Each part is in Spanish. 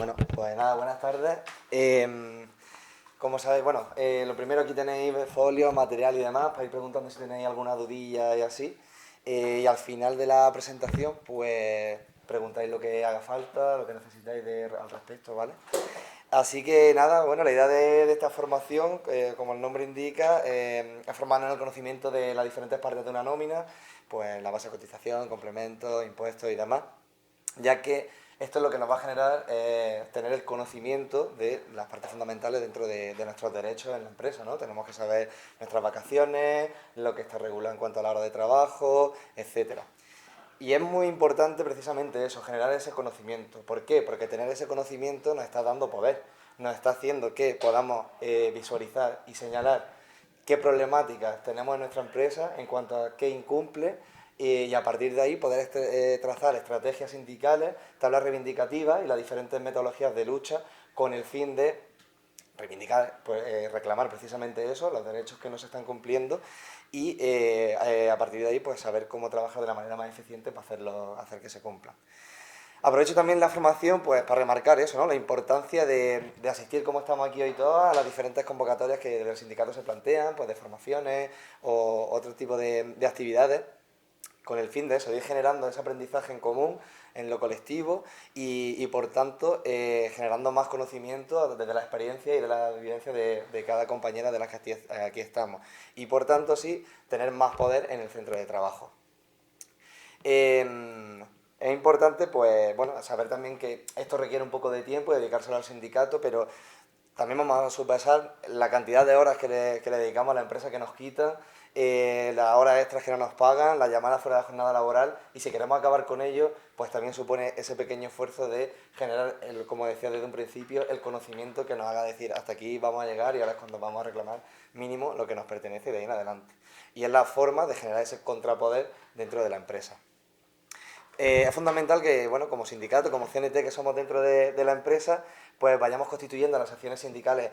Bueno, pues nada, buenas tardes. Como sabéis, bueno, lo primero aquí tenéis folio, material y demás, para ir preguntando si tenéis alguna dudilla y así. Y al final de la presentación, pues preguntáis lo que haga falta, lo que necesitáis al respecto, ¿vale? Así que nada, bueno, la idea de esta formación, como el nombre indica, es formarnos en el conocimiento de las diferentes partes de una nómina, pues la base de cotización, complementos, impuestos y demás, ya que esto es lo que nos va a generar tener el conocimiento de las partes fundamentales dentro de nuestros derechos en la empresa, ¿no? Tenemos que saber nuestras vacaciones, lo que está regulado en cuanto a la hora de trabajo, etcétera. Y es muy importante precisamente eso, generar ese conocimiento. ¿Por qué? Porque tener ese conocimiento nos está dando poder, nos está haciendo que podamos visualizar y señalar qué problemáticas tenemos en nuestra empresa en cuanto a qué incumple y a partir de ahí poder trazar estrategias sindicales, tablas reivindicativas y las diferentes metodologías de lucha con el fin de reivindicar, pues, reclamar precisamente eso, los derechos que no se están cumpliendo y a partir de ahí pues saber cómo trabajar de la manera más eficiente para hacer que se cumplan. Aprovecho también la formación pues para remarcar eso, ¿no? La importancia de asistir, como estamos aquí hoy todos, a las diferentes convocatorias que del sindicato se plantean, pues de formaciones o otro tipo de actividades, con el fin de eso, de ir generando ese aprendizaje en común, en lo colectivo y por tanto generando más conocimiento desde la experiencia y de la vivencia de cada compañera de las que aquí estamos. Y por tanto sí, tener más poder en el centro de trabajo. Es importante, pues, bueno, saber también que esto requiere un poco de tiempo y dedicárselo al sindicato, pero también vamos a sopesar la cantidad de horas que le dedicamos a la empresa que nos quita, las horas extras que no nos pagan, las llamadas fuera de la jornada laboral, y si queremos acabar con ello, pues también supone ese pequeño esfuerzo de generar, como decía desde un principio, el conocimiento que nos haga decir hasta aquí vamos a llegar y ahora es cuando vamos a reclamar mínimo lo que nos pertenece de ahí en adelante. Y es la forma de generar ese contrapoder dentro de la empresa. Es fundamental que, bueno, como sindicato, como CNT que somos dentro de la empresa, pues vayamos constituyendo las acciones sindicales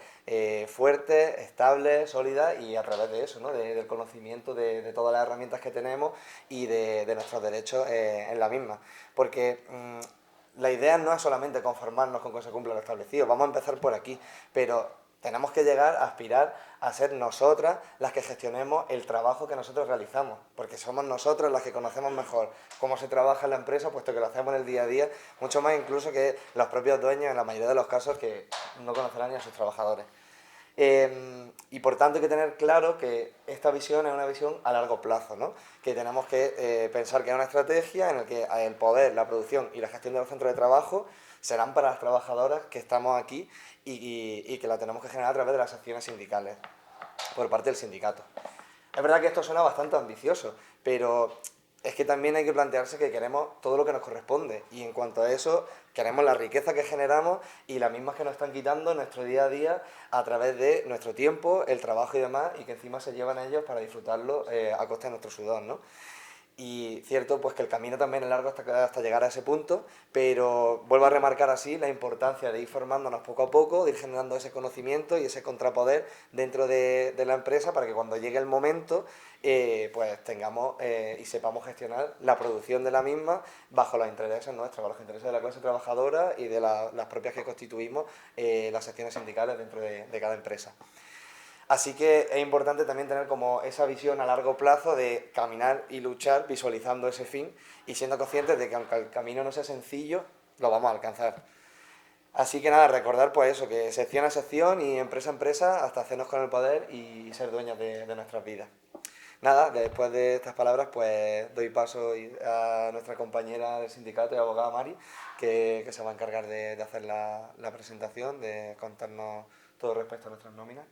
fuertes, estables, sólidas y a través de eso, ¿no? Del conocimiento de todas las herramientas que tenemos y de nuestros derechos en la misma. Porque la idea no es solamente conformarnos con que se cumpla lo establecido, vamos a empezar por aquí, pero tenemos que llegar a aspirar a ser nosotras las que gestionemos el trabajo que nosotros realizamos, porque somos nosotras las que conocemos mejor cómo se trabaja en la empresa, puesto que lo hacemos en el día a día, mucho más incluso que los propios dueños en la mayoría de los casos que no conocerán ni a sus trabajadores. Y por tanto hay que tener claro que esta visión es una visión a largo plazo, ¿no? Que tenemos que pensar que es una estrategia en la que el poder, la producción y la gestión de los centros de trabajo serán para las trabajadoras que estamos aquí y que la tenemos que generar a través de las acciones sindicales por parte del sindicato. Es verdad que esto suena bastante ambicioso, pero es que también hay que plantearse que queremos todo lo que nos corresponde y en cuanto a eso queremos la riqueza que generamos y las mismas que nos están quitando en nuestro día a día a través de nuestro tiempo, el trabajo y demás y que encima se llevan ellos para disfrutarlo a costa de nuestro sudor, ¿no? Y cierto, pues que el camino también es largo hasta llegar a ese punto, pero vuelvo a remarcar así la importancia de ir formándonos poco a poco, de ir generando ese conocimiento y ese contrapoder dentro de la empresa para que cuando llegue el momento, pues tengamos y sepamos gestionar la producción de la misma bajo los intereses nuestros, bajo los intereses de la clase trabajadora y de las propias que constituimos las secciones sindicales dentro de cada empresa. Así que es importante también tener como esa visión a largo plazo de caminar y luchar visualizando ese fin y siendo conscientes de que aunque el camino no sea sencillo, lo vamos a alcanzar. Así que nada, recordar pues eso, que sección a sección y empresa a empresa hasta hacernos con el poder y ser dueños de nuestras vidas. Nada, después de estas palabras pues doy paso a nuestra compañera del sindicato y abogada Mari, que se va a encargar de hacer la presentación, de contarnos todo respecto a nuestras nóminas.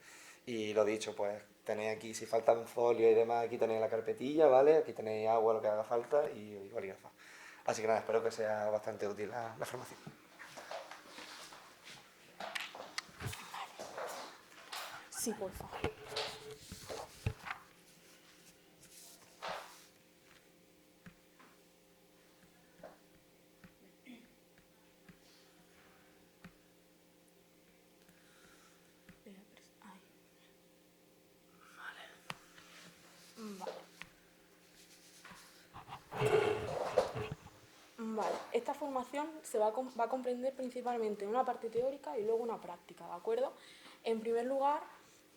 Y lo dicho, pues tenéis aquí, si faltan folio y demás, aquí tenéis la carpetilla, ¿vale? Aquí tenéis agua, lo que haga falta y bolígrafo. Así que nada, espero que sea bastante útil la formación. Sí, por favor. Ay. Vale. Vale. esta formación va a comprender principalmente una parte teórica y luego una práctica, ¿de acuerdo? En primer lugar,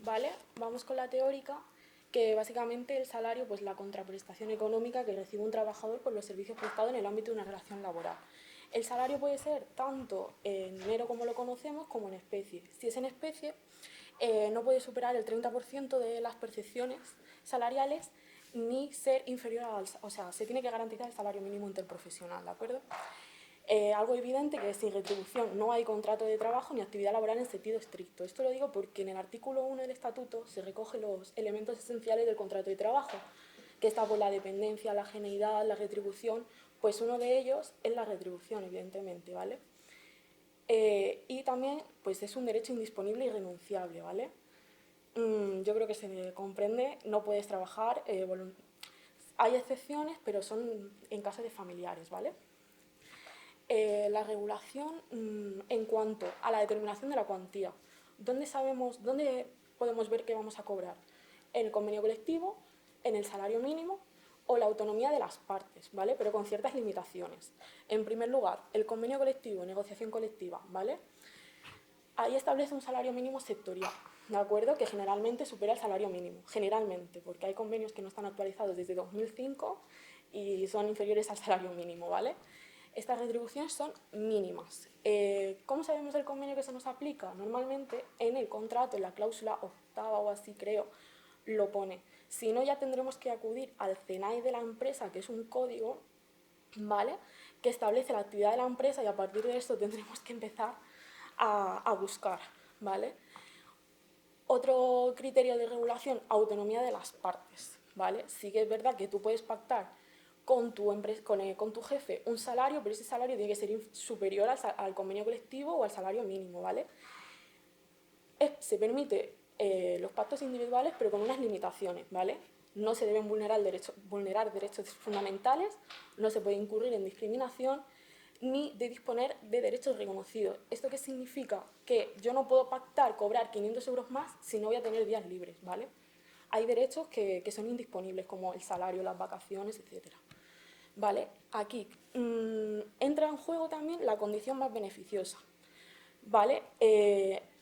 ¿vale? Vamos con la teórica, que básicamente el salario, pues la contraprestación económica que recibe un trabajador por los servicios prestados en el ámbito de una relación laboral. El salario puede ser tanto en dinero como lo conocemos, como en especie. Si es en especie, no puede superar el 30% de las percepciones salariales ni ser inferior al... O sea, se tiene que garantizar el salario mínimo interprofesional, ¿de acuerdo? Algo evidente que sin retribución no hay contrato de trabajo ni actividad laboral en sentido estricto. Esto lo digo porque en el artículo 1 del Estatuto se recogen los elementos esenciales del contrato de trabajo, que está por la dependencia, la geneidad, la retribución, pues uno de ellos es la retribución, evidentemente, ¿vale? Y también pues es un derecho indisponible y renunciable, ¿vale? Yo creo que se comprende, no puedes trabajar, hay excepciones, pero son en caso de familiares, ¿vale? La regulación en cuanto a la determinación de la cuantía. ¿Dónde podemos ver que vamos a cobrar? En el convenio colectivo, en el salario mínimo o la autonomía de las partes, ¿vale? Pero con ciertas limitaciones. En primer lugar, el convenio colectivo, negociación colectiva, ¿vale? Ahí establece un salario mínimo sectorial, ¿de acuerdo? Que generalmente supera el salario mínimo, generalmente, porque hay convenios que no están actualizados desde 2005 y son inferiores al salario mínimo, ¿vale? Estas retribuciones son mínimas. ¿Cómo sabemos el convenio que se nos aplica? Normalmente en el contrato, en la cláusula octava o así creo, lo pone. Si no, ya tendremos que acudir al CENAI de la empresa, que es un código, ¿vale?, que establece la actividad de la empresa y a partir de esto tendremos que empezar a buscar, ¿vale? Otro criterio de regulación, autonomía de las partes, ¿vale? Sí que es verdad que tú puedes pactar con tu jefe un salario, pero ese salario tiene que ser superior al convenio colectivo o al salario mínimo, ¿vale? Se permite los pactos individuales, pero con unas limitaciones, ¿vale? No se deben vulnerar derechos fundamentales, no se puede incurrir en discriminación, ni de disponer de derechos reconocidos. ¿Esto qué significa? Que yo no puedo pactar cobrar 500 euros más si no voy a tener días libres, ¿vale? Hay derechos que son indisponibles, como el salario, las vacaciones, etc. ¿Vale? Aquí entra en juego también la condición más beneficiosa, ¿vale?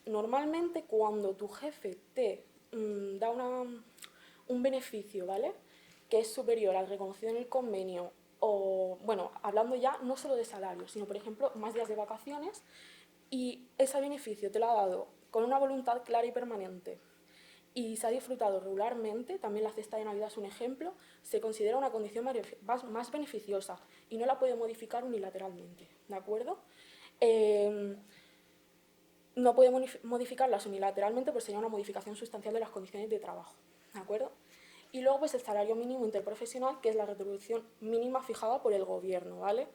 Normalmente cuando tu jefe te da un beneficio, ¿vale?, que es superior al reconocido en el convenio, o, bueno, hablando ya no solo de salario, sino, por ejemplo, más días de vacaciones, y ese beneficio te lo ha dado con una voluntad clara y permanente, y se ha disfrutado regularmente, también la cesta de Navidad es un ejemplo, se considera una condición más beneficiosa y no la puede modificar unilateralmente, ¿de acuerdo? No puede modificarlas unilateralmente, pues sería una modificación sustancial de las condiciones de trabajo, ¿de acuerdo? Y luego, pues el salario mínimo interprofesional, que es la retribución mínima fijada por el gobierno, ¿vale?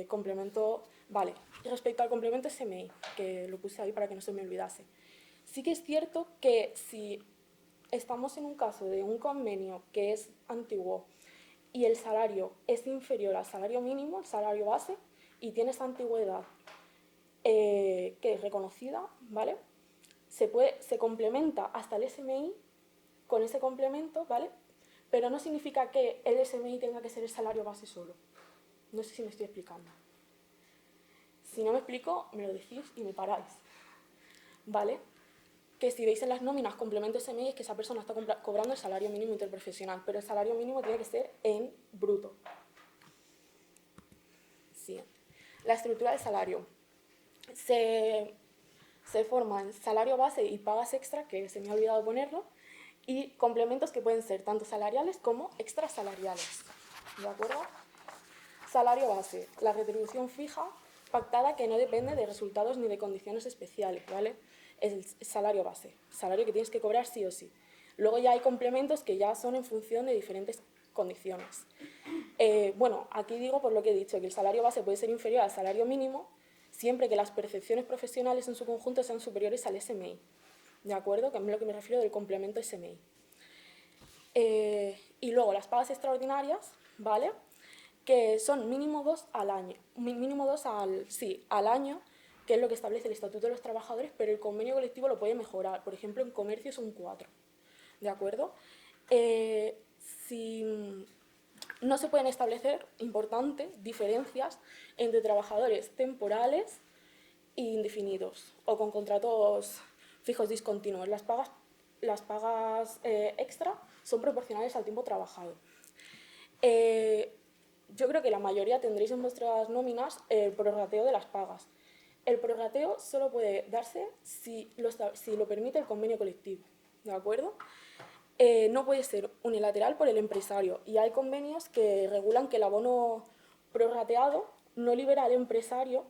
Complemento, vale. Y respecto al complemento SMI, que lo puse ahí para que no se me olvidase. Sí que es cierto que si estamos en un caso de un convenio que es antiguo y el salario es inferior al salario mínimo, el salario base, y tienes antigüedad que es reconocida, ¿vale? Se complementa hasta el SMI con ese complemento, ¿vale? Pero no significa que el SMI tenga que ser el salario base solo. No sé si me estoy explicando. Si no me explico, me lo decís y me paráis, ¿vale? Que si veis en las nóminas complemento SMI es que esa persona está cobrando el salario mínimo interprofesional, pero el salario mínimo tiene que ser en bruto. Siguiente. La estructura del salario. Se forman salario base y pagas extra, que se me ha olvidado ponerlo, y complementos que pueden ser tanto salariales como extrasalariales, ¿de acuerdo? Salario base, la retribución fija pactada que no depende de resultados ni de condiciones especiales, ¿vale? Es el salario base, salario que tienes que cobrar sí o sí. Luego ya hay complementos que ya son en función de diferentes condiciones. Bueno, aquí digo por lo que he dicho, que el salario base puede ser inferior al salario mínimo siempre que las percepciones profesionales en su conjunto sean superiores al SMI, ¿de acuerdo? Que es lo que me refiero del complemento SMI. Y luego las pagas extraordinarias, ¿vale?, que son mínimo 2 al año, al año, que es lo que establece el Estatuto de los Trabajadores, pero el convenio colectivo lo puede mejorar. Por ejemplo, en comercio es un 4, ¿de acuerdo? Si No se pueden establecer, importante, diferencias entre trabajadores temporales e indefinidos o con contratos fijos discontinuos. Las pagas extra son proporcionales al tiempo trabajado. Yo creo que la mayoría tendréis en vuestras nóminas el prorrateo de las pagas. El prorrateo solo puede darse si lo permite el convenio colectivo, ¿de acuerdo? No puede ser unilateral por el empresario y hay convenios que regulan que el abono prorrateado no libera al empresario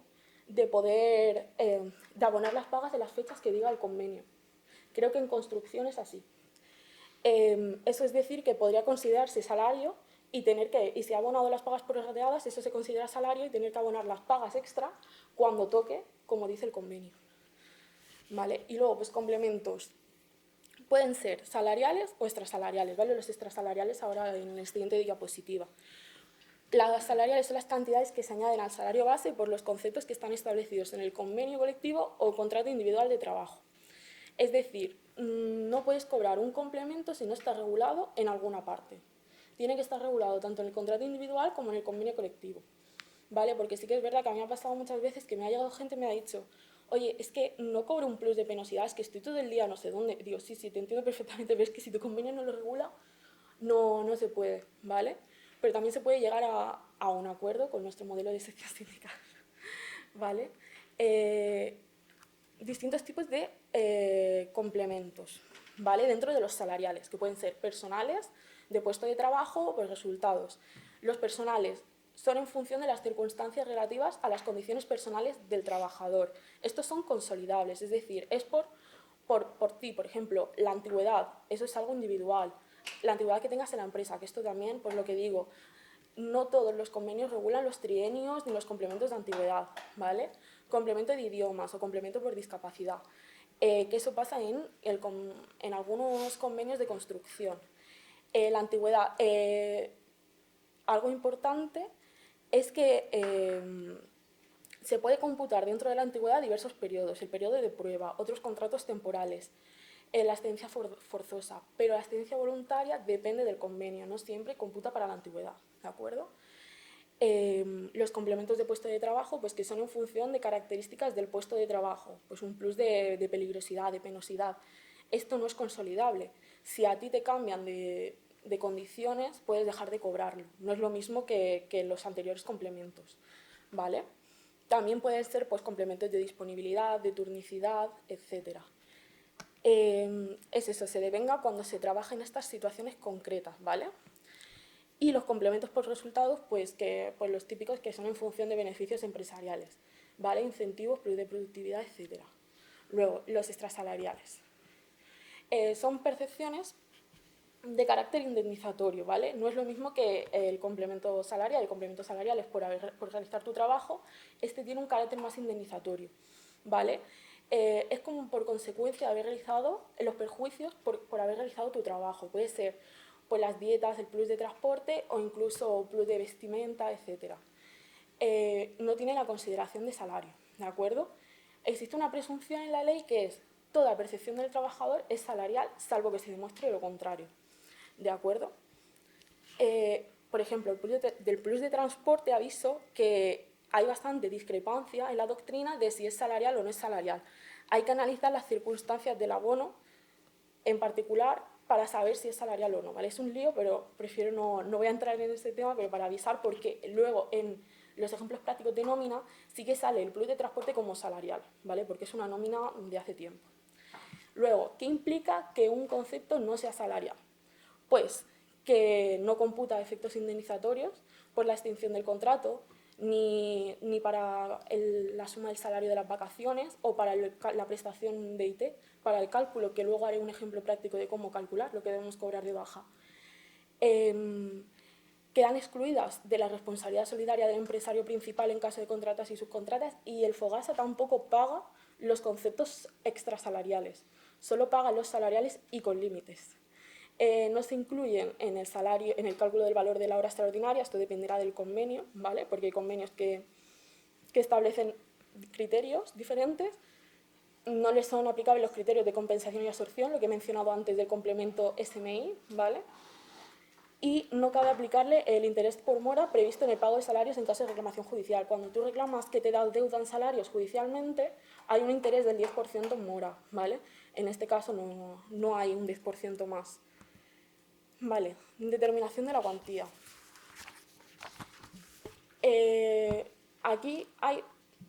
de poder de abonar las pagas de las fechas que diga el convenio. Creo que en construcción es así. Eso es decir que podría considerarse salario y si ha abonado las pagas prorrateadas, eso se considera salario y tener que abonar las pagas extra cuando toque, como dice el convenio. ¿Vale? Y luego, pues complementos. Pueden ser salariales o extrasalariales, ¿vale? Los extrasalariales ahora en la siguiente diapositiva. Las salariales son las cantidades que se añaden al salario base por los conceptos que están establecidos en el convenio colectivo o contrato individual de trabajo. Es decir, no puedes cobrar un complemento si no está regulado en alguna parte. Tiene que estar regulado tanto en el contrato individual como en el convenio colectivo, ¿vale? Porque sí que es verdad que a mí me ha pasado muchas veces que me ha llegado gente y me ha dicho, oye, es que no cobro un plus de penosidad, es que estoy todo el día no sé dónde. Digo, sí, te entiendo perfectamente, pero es que si tu convenio no lo regula, no se puede, ¿vale? Pero también se puede llegar a un acuerdo con nuestro modelo de sección sindical, ¿vale? Distintos tipos de complementos, ¿vale? Dentro de los salariales, que pueden ser personales, de puesto de trabajo o por resultados. Los personales son en función de las circunstancias relativas a las condiciones personales del trabajador. Estos son consolidables, es decir, es por ti, por ejemplo, la antigüedad, eso es algo individual. La antigüedad que tengas en la empresa, que esto también, pues lo que digo, no todos los convenios regulan los trienios ni los complementos de antigüedad, ¿vale? Complemento de idiomas o complemento por discapacidad, que eso pasa en algunos convenios de construcción. La antigüedad, algo importante es que se puede computar dentro de la antigüedad diversos periodos, el periodo de prueba, otros contratos temporales, la excedencia forzosa, pero la excedencia voluntaria depende del convenio, no siempre computa para la antigüedad, ¿de acuerdo? Los complementos de puesto de trabajo, pues que son en función de características del puesto de trabajo, pues un plus de peligrosidad, de penosidad. Esto no es consolidable. Si a ti te cambian de condiciones, puedes dejar de cobrarlo. No es lo mismo que los anteriores complementos, ¿vale? También pueden ser pues, complementos de disponibilidad, de turnicidad, etc. Es eso, se devenga cuando se trabaja en estas situaciones concretas, ¿vale? Y los complementos por resultados, pues los típicos que son en función de beneficios empresariales, ¿vale? Incentivos, plus de productividad, etc. Luego, los extrasalariales. Son percepciones de carácter indemnizatorio, ¿vale? No es lo mismo que el complemento salarial. El complemento salarial es por realizar tu trabajo, este tiene un carácter más indemnizatorio, ¿vale? Es como por consecuencia de haber realizado los perjuicios por haber realizado tu trabajo. Puede ser pues, las dietas, el plus de transporte o incluso plus de vestimenta, etc. No tiene la consideración de salario, ¿de acuerdo? Existe una presunción en la ley que es toda percepción del trabajador es salarial, salvo que se demuestre lo contrario. ¿De acuerdo? Por ejemplo, del plus de transporte aviso que hay bastante discrepancia en la doctrina de si es salarial o no es salarial. Hay que analizar las circunstancias del abono en particular para saber si es salarial o no, ¿vale? Es un lío, pero prefiero no voy a entrar en ese tema, pero para avisar, porque luego en los ejemplos prácticos de nómina sí que sale el plus de transporte como salarial, ¿vale? Porque es una nómina de hace tiempo. Luego, ¿qué implica que un concepto no sea salarial? Pues que no computa efectos indemnizatorios por la extinción del contrato, ni para la suma del salario de las vacaciones o para la prestación de IT, para el cálculo, que luego haré un ejemplo práctico de cómo calcular lo que debemos cobrar de baja. Quedan excluidas de la responsabilidad solidaria del empresario principal en caso de contratas y subcontratas, y el FOGASA tampoco paga los conceptos extrasalariales, solo paga los salariales y con límites. No se incluyen en el cálculo del valor de la hora extraordinaria, esto dependerá del convenio, ¿vale? Porque hay convenios que establecen criterios diferentes, no les son aplicables los criterios de compensación y absorción, lo que he mencionado antes del complemento SMI, ¿vale? y no cabe aplicarle el interés por mora previsto en el pago de salarios en caso de reclamación judicial. Cuando tú reclamas que te deudan salarios judicialmente, hay un interés del 10% en mora, ¿vale? En este caso no hay un 10% más. Vale, determinación de la cuantía. Aquí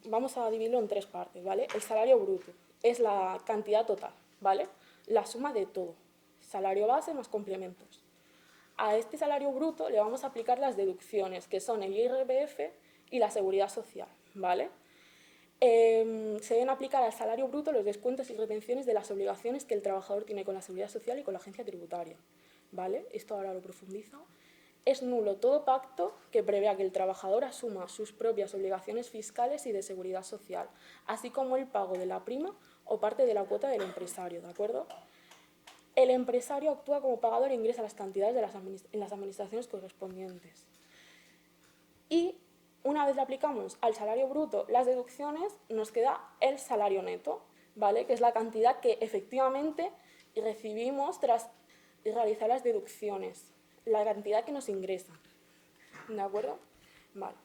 vamos a dividirlo en tres partes, ¿vale? El salario bruto es la cantidad total, ¿vale? La suma de todo, salario base más complementos. A este salario bruto le vamos a aplicar las deducciones, que son el IRPF y la seguridad social, ¿vale? Se deben aplicar al salario bruto los descuentos y retenciones de las obligaciones que el trabajador tiene con la seguridad social y con la agencia tributaria, ¿vale? Esto ahora lo profundizo. Es nulo todo pacto que prevea que el trabajador asuma sus propias obligaciones fiscales y de seguridad social, así como el pago de la prima o parte de la cuota del empresario, ¿de acuerdo? El empresario actúa como pagador e ingresa las cantidades en las administraciones correspondientes. Y una vez le aplicamos al salario bruto las deducciones, nos queda el salario neto, ¿vale? Que es la cantidad que efectivamente recibimos tras realizar las deducciones, la cantidad que nos ingresa, ¿de acuerdo? Vale.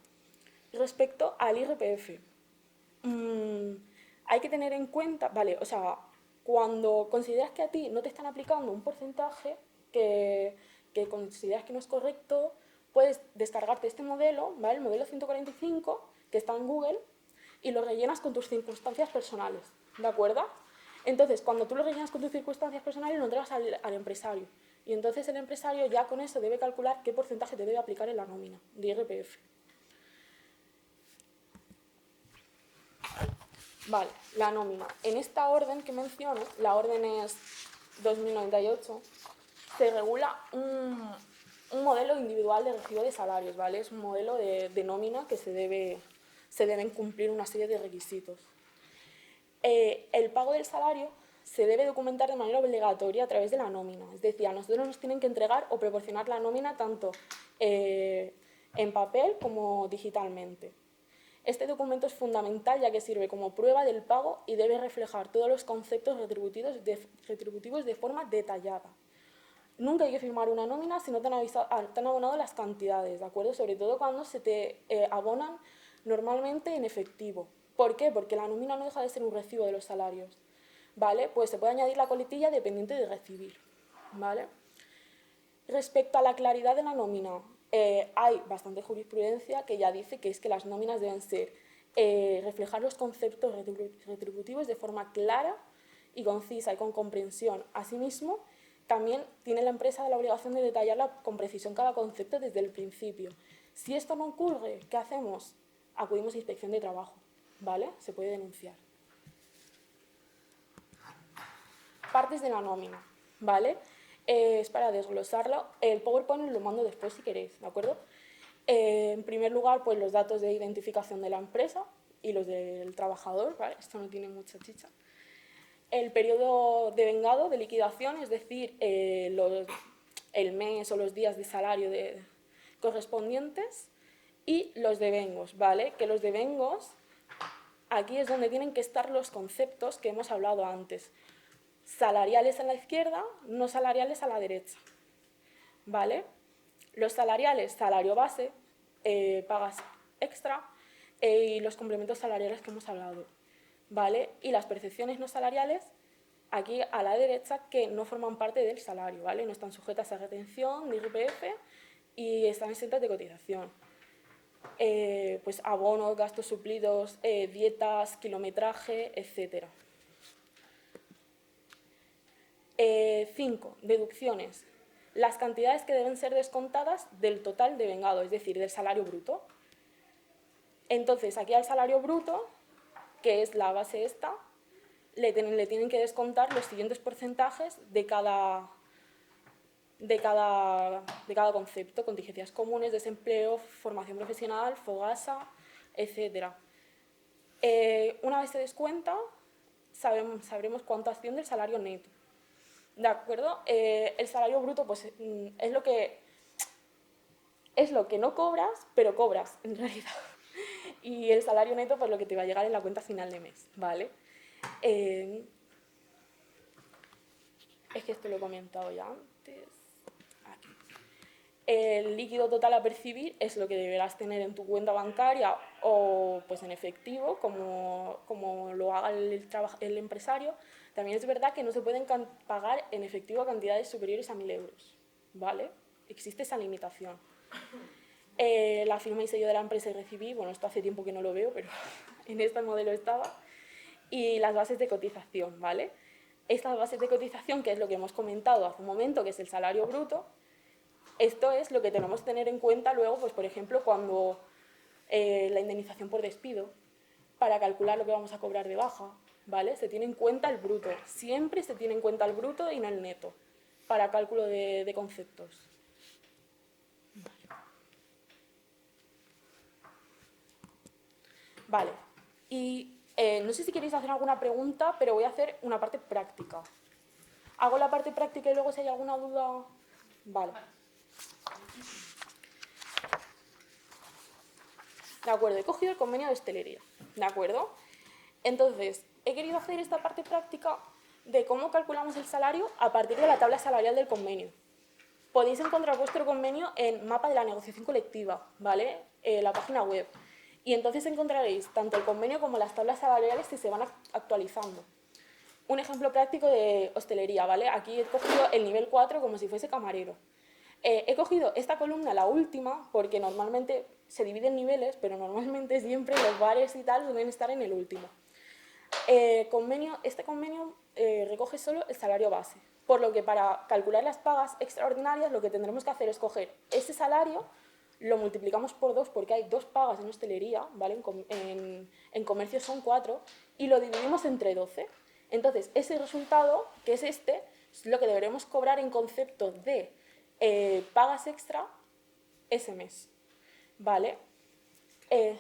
Respecto al IRPF, hay que tener en cuenta, vale, o sea, cuando consideras que a ti no te están aplicando un porcentaje que consideras que no es correcto, puedes descargarte este modelo, ¿vale? El modelo 145, que está en Google, y lo rellenas con tus circunstancias personales, ¿de acuerdo? Entonces, cuando tú lo rellenas con tus circunstancias personales, lo entregas al empresario. Y entonces el empresario ya con eso debe calcular qué porcentaje te debe aplicar en la nómina de IRPF. Vale, la nómina. En esta orden que menciono, la orden es 2098, se regula un modelo individual de recibo de salarios, ¿vale? Es un modelo de nómina que se deben cumplir una serie de requisitos. El pago del salario se debe documentar de manera obligatoria a través de la nómina. Es decir, a nosotros nos tienen que entregar o proporcionar la nómina tanto en papel como digitalmente. Este documento es fundamental ya que sirve como prueba del pago y debe reflejar todos los conceptos retributivos de forma detallada. Nunca hay que firmar una nómina si no te han abonado las cantidades, ¿de acuerdo? Sobre todo cuando se te abonan normalmente en efectivo. ¿Por qué? Porque la nómina no deja de ser un recibo de los salarios, ¿vale? Pues se puede añadir la coletilla dependiente de recibir, ¿vale? Respecto a la claridad de la nómina, hay bastante jurisprudencia que ya dice que es que las nóminas deben ser reflejar los conceptos retributivos de forma clara y concisa y con comprensión. Asimismo, también tiene la empresa la obligación de detallar con precisión cada concepto desde el principio. Si esto no ocurre, ¿qué hacemos? Acudimos a inspección de trabajo, ¿vale? Se puede denunciar. Partes de la nómina, ¿vale? Es para desglosarlo. El PowerPoint lo mando después si queréis, ¿de acuerdo? En primer lugar, pues los datos de identificación de la empresa y los del trabajador, ¿vale? Esto no tiene mucha chicha. El periodo de vengado, de liquidación, es decir, el mes o los días de salario correspondientes, y los devengos, ¿vale? Que los devengos, aquí es donde tienen que estar los conceptos que hemos hablado antes. Salariales a la izquierda, no salariales a la derecha, ¿vale? Los salariales, salario base, pagas extra, y los complementos salariales que hemos hablado, ¿vale? Y las percepciones no salariales, aquí a la derecha, que no forman parte del salario, ¿vale? No están sujetas a retención de IRPF y están exentas de cotización. Pues abonos, gastos suplidos, dietas, kilometraje, etcétera. 5. Deducciones. Las cantidades que deben ser descontadas del total de vengado, es decir, del salario bruto. Entonces, aquí al salario bruto, que es la base esta, le tienen que descontar los siguientes porcentajes de cada concepto: contingencias comunes, desempleo, formación profesional, fogasa, etc. Una vez se descuenta, sabremos cuánto asciende el salario neto. ¿De acuerdo? El salario bruto pues, es lo que no cobras, pero cobras en realidad. Y el salario neto pues lo que te va a llegar en la cuenta final de mes, ¿vale? Es que esto lo he comentado ya antes. Aquí. el líquido total a percibir es lo que deberás tener en tu cuenta bancaria o pues en efectivo, como lo haga el empresario. También es verdad que no se pueden pagar en efectivo cantidades superiores a 1.000 euros, ¿vale? Existe esa limitación. La firma y sello de la empresa y recibí, bueno, esto hace tiempo que no lo veo, pero en este modelo estaba. Y las bases de cotización, ¿vale? Estas bases de cotización, que es lo que hemos comentado hace un momento, que es el salario bruto, esto es lo que tenemos que tener en cuenta luego, pues por ejemplo, cuando la indemnización por despido, para calcular lo que vamos a cobrar de baja, ¿vale? Se tiene en cuenta el bruto, siempre se tiene en cuenta el bruto y no el neto, para cálculo de conceptos. Vale, y no sé si queréis hacer alguna pregunta, pero voy a hacer una parte práctica. ¿Hago la parte práctica y luego si hay alguna duda? Vale. De acuerdo, he cogido el convenio de hostelería, ¿de acuerdo? Entonces, he querido hacer esta parte práctica de cómo calculamos el salario a partir de la tabla salarial del convenio. Podéis encontrar vuestro convenio en mapa de la negociación colectiva, ¿vale? La página web. Y entonces encontraréis tanto el convenio como las tablas salariales que se van actualizando. Un ejemplo práctico de hostelería, ¿vale? Aquí he cogido el nivel 4 como si fuese camarero. He cogido esta columna, la última, porque normalmente se divide en niveles, pero normalmente siempre los bares y tal deben estar en el último. Este convenio recoge solo el salario base, por lo que para calcular las pagas extraordinarias lo que tendremos que hacer es coger ese salario, lo multiplicamos por 2 porque hay 2 pagas en hostelería, ¿vale? En comercio son 4, y lo dividimos entre 12. Entonces, ese resultado, que es este, es lo que deberemos cobrar en concepto de pagas extra ese mes, ¿vale? Creo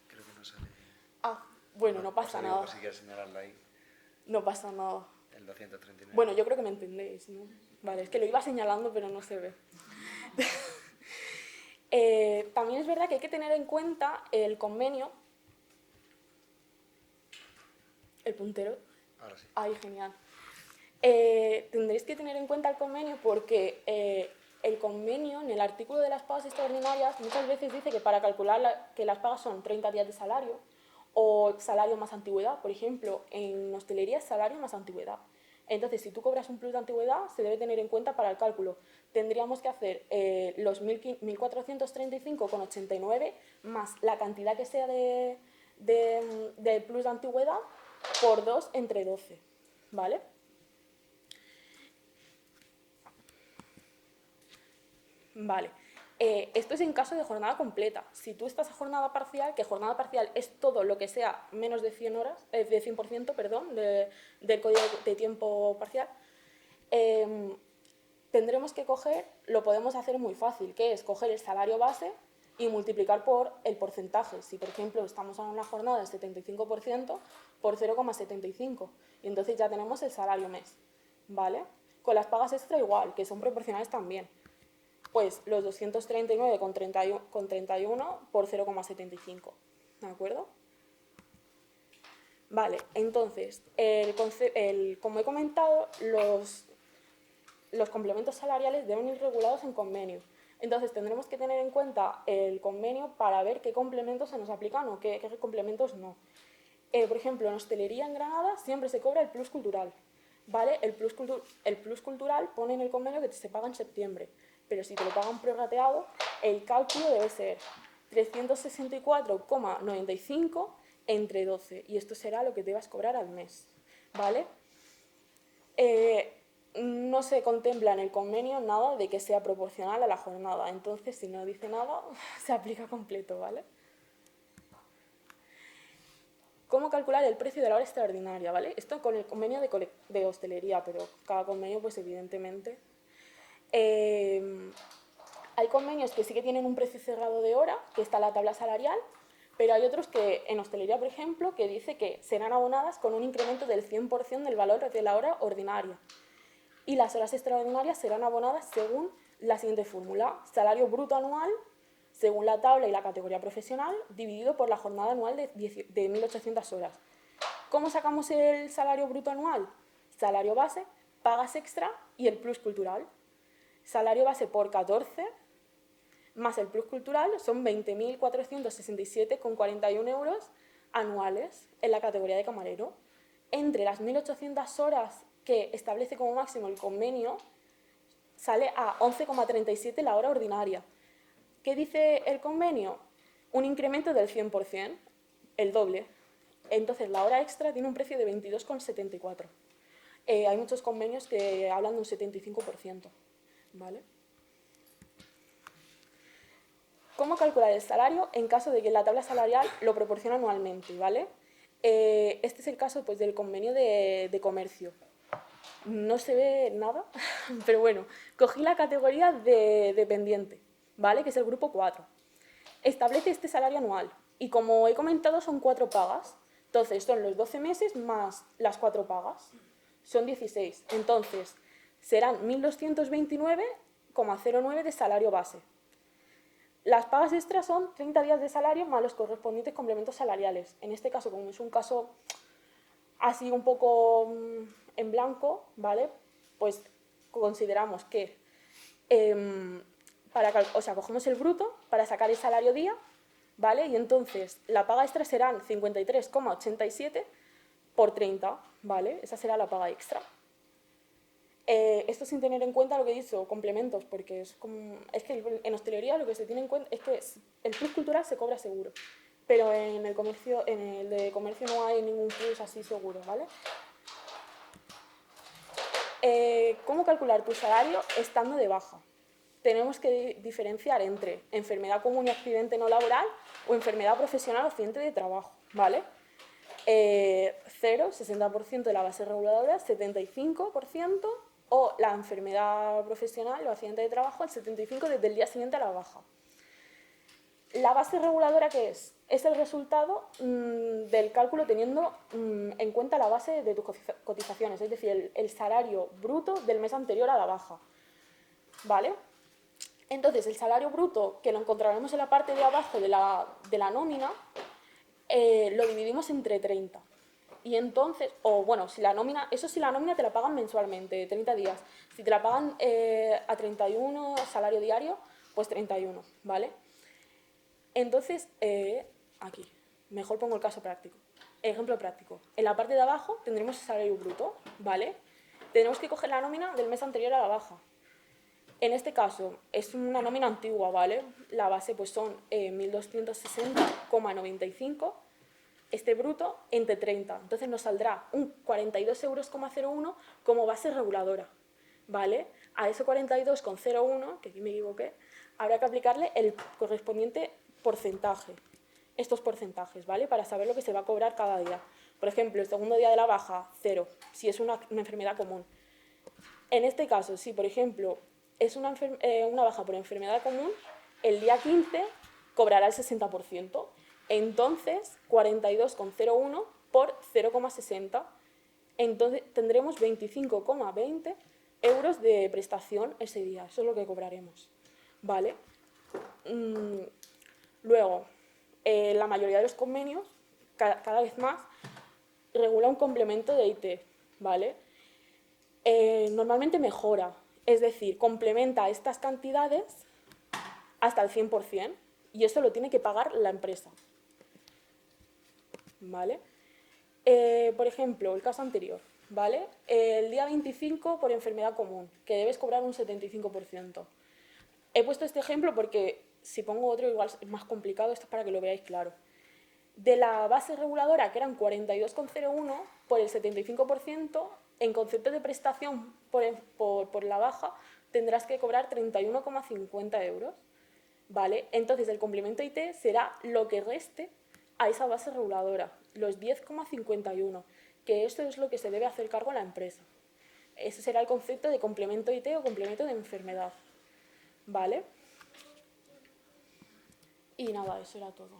que no sale. Bueno, no pasa nada. Si quieres señalarlo ahí. No pasa nada. El 239. Bueno, yo creo que me entendéis, ¿no? Vale, es que lo iba señalando, pero no se ve. También es verdad que hay que tener en cuenta el convenio. El puntero. Ahora sí. Ay, genial. Tendréis que tener en cuenta el convenio porque el convenio, en el artículo de las pagas extraordinarias, muchas veces dice que para calcular que las pagas son 30 días de salario o salario más antigüedad. Por ejemplo, en hostelería es salario más antigüedad. Entonces, si tú cobras un plus de antigüedad, se debe tener en cuenta para el cálculo. Tendríamos que hacer los 1.435,89 más la cantidad que sea de plus de antigüedad por 2 entre 12, ¿vale? Vale. Esto es en caso de jornada completa. Si tú estás a jornada parcial, que jornada parcial es todo lo que sea menos de 100 horas, de 100%, perdón, del código de tiempo parcial, tendremos que coger, lo podemos hacer muy fácil, que es coger el salario base y multiplicar por el porcentaje. Si, por ejemplo, estamos en una jornada del 75%, por 0,75. Y entonces ya tenemos el salario mes, ¿vale? Con las pagas extra igual, que son proporcionales también. Pues los 239,31 por 0,75, ¿de acuerdo? Vale, entonces, como he comentado, los complementos salariales deben ir regulados en convenio. Entonces tendremos que tener en cuenta el convenio para ver qué complementos se nos aplican o qué complementos no. Por ejemplo, en hostelería en Granada siempre se cobra el plus cultural, ¿vale? El plus cultural pone en el convenio que se paga en septiembre, pero si te lo pagan prorrateado, el cálculo debe ser 364,95 entre 12, y esto será lo que te vas a cobrar al mes, ¿vale? No se contempla en el convenio nada de que sea proporcional a la jornada, entonces si no dice nada, se aplica completo, ¿vale? ¿Cómo calcular el precio de la hora extraordinaria? ¿Vale? Esto con el convenio de hostelería, pero cada convenio, pues evidentemente. Hay convenios que sí que tienen un precio cerrado de hora, que está en la tabla salarial, pero hay otros que, en hostelería, por ejemplo, que dice que serán abonadas con un incremento del 100% del valor de la hora ordinaria. Y las horas extraordinarias serán abonadas según la siguiente fórmula: salario bruto anual, según la tabla y la categoría profesional, dividido por la jornada anual de 1.800 horas. ¿Cómo sacamos el salario bruto anual? Salario base, pagas extra y el plus cultural. Salario base por 14 más el plus cultural son 20.467,41 euros anuales en la categoría de camarero. Entre las 1.800 horas que establece como máximo el convenio, sale a 11,37 la hora ordinaria. ¿Qué dice el convenio? Un incremento del 100%, el doble. Entonces, la hora extra tiene un precio de 22,74. Hay muchos convenios que hablan de un 75%, ¿vale? ¿Cómo calcular el salario en caso de que la tabla salarial lo proporcione anualmente, ¿vale? Este es el caso pues, del convenio de comercio. No se ve nada, pero bueno, cogí la categoría de dependiente, ¿vale? Que es el grupo 4. Establece este salario anual y como he comentado son 4 pagas. Entonces son los 12 meses más las 4 pagas. Son 16. Entonces serán 1.229,09 de salario base. Las pagas extras son 30 días de salario más los correspondientes complementos salariales. En este caso, como es un caso así un poco en blanco, ¿vale? Pues consideramos que cogemos el bruto para sacar el salario día, ¿vale? Y entonces la paga extra serán 53,87 por 30, ¿vale? Esa será la paga extra. Esto sin tener en cuenta lo que he dicho, complementos, porque es que en hostelería lo que se tiene en cuenta es que el plus cultural se cobra seguro, pero en el de comercio no hay ningún plus así seguro, ¿vale? ¿Cómo calcular tu salario estando de baja? Tenemos que diferenciar entre enfermedad común y accidente no laboral o enfermedad profesional o accidente de trabajo, ¿vale? 0, 60% de la base reguladora, 75%, o la enfermedad profesional o accidente de trabajo, el 75% desde el día siguiente a la baja. ¿La base reguladora qué es? Es el resultado del cálculo teniendo en cuenta la base de tus cotizaciones, es decir, el salario bruto del mes anterior a la baja, ¿vale? Entonces, el salario bruto, que lo encontraremos en la parte de abajo de la nómina, lo dividimos entre 30. Y entonces, si la nómina te la pagan mensualmente, 30 días. Si te la pagan a 31 salario diario, pues 31, ¿vale? Entonces, aquí, mejor pongo el caso práctico. Ejemplo práctico. En la parte de abajo tendremos el salario bruto, ¿vale? Tenemos que coger la nómina del mes anterior a la baja. En este caso, es una nómina antigua, ¿vale? La base pues son 1.260,95, este bruto, entre 30. Entonces nos saldrá un 42,01 euros como base reguladora, ¿vale? A ese 42,01, que aquí me equivoqué, habrá que aplicarle el correspondiente porcentaje, estos porcentajes, ¿vale? Para saber lo que se va a cobrar cada día. Por ejemplo, el segundo día de la baja, 0, si es una enfermedad común. En este caso, si por ejemplo es una baja por enfermedad común, el día 15 cobrará el 60%. Entonces, 42,01 por 0,60. Entonces, tendremos 25,20 euros de prestación ese día. Eso es lo que cobraremos, ¿vale? Luego, la mayoría de los convenios, cada vez más, regula un complemento de IT, ¿vale? Normalmente mejora, es decir, complementa estas cantidades hasta el 100% y eso lo tiene que pagar la empresa, ¿vale? Por ejemplo, el caso anterior, ¿vale? El día 25 por enfermedad común, que debes cobrar un 75%. He puesto este ejemplo porque si pongo otro igual es más complicado, esto es para que lo veáis claro. De la base reguladora, que eran 42,01, por el 75%, en concepto de prestación por la baja, tendrás que cobrar 31,50 euros, ¿vale? Entonces, el complemento IT será lo que reste a esa base reguladora, los 10,51, que esto es lo que se debe hacer cargo a la empresa. Ese será el concepto de complemento IT o complemento de enfermedad, ¿vale? Y nada, eso era todo.